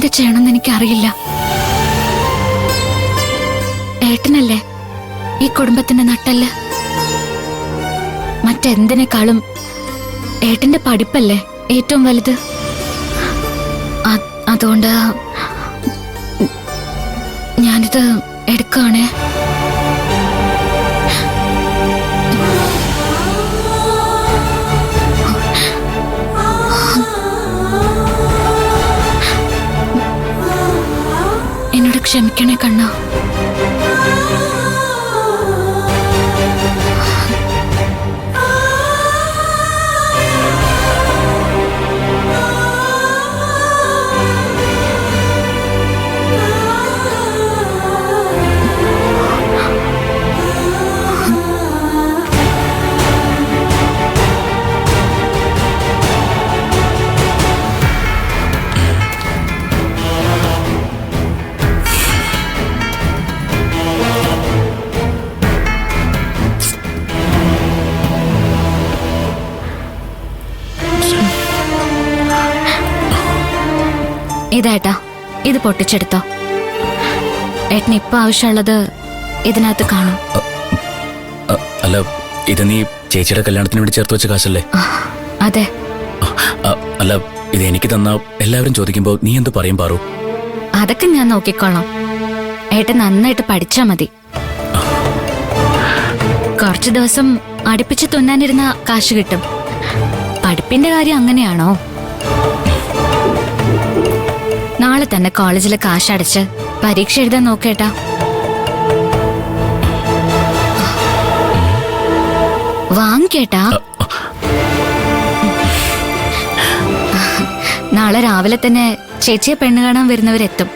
എന്ത് ചെയ്യണമെന്ന് എനിക്കറിയില്ല. ഏട്ടനല്ലേ ഈ കുടുംബത്തിന്റെ നട്ടല്. മറ്റെന്തിനേക്കാളും ഏട്ടന്റെ പഠിപ്പല്ലേ ഏറ്റവും വലുത്. അതുകൊണ്ട് ഞാനിത് എടുക്കുകയാണേ. എന്നോട് ക്ഷമിക്കണേ കണ്ണ. ഇതേട്ടാ, ഇത് പൊട്ടിച്ചെടുത്തോ. ഏട്ടന് ഇപ്പൊ ആവശ്യമുള്ളത് ഇതിനകത്ത് കാണും. അല്ല, ഇത് നീ ചേച്ചിയുടെ കല്യാണത്തിന് വേണ്ടി ചേർത്ത് വെച്ച കാശല്ലേ? അതെ. അല്ല, ഇത് എനിക്ക് തന്ന എല്ലാവരും ചോദിക്കുമ്പോ നീ എന്ത് പറയും പാറു? അതൊക്കെ ഞാൻ നോക്കിക്കോളാം. ഏട്ടൻ നന്നായിട്ട് പഠിച്ചാ മതി. കുറച്ചു ദിവസം അടുപ്പിച്ച് തുന്നാനിരുന്ന കാശ് കിട്ടും. പഠിപ്പിന്റെ കാര്യം അങ്ങനെയാണോ? നാളെ തന്നെ കോളേജിലെ കാശടച്ച് പരീക്ഷ എഴുതാൻ നോക്കേട്ടാ. വാങ്ങിക്കേട്ടാ. നാളെ രാവിലെ തന്നെ ചേച്ചിയെ പെണ്ണ് കാണാൻ വരുന്നവരെത്തും.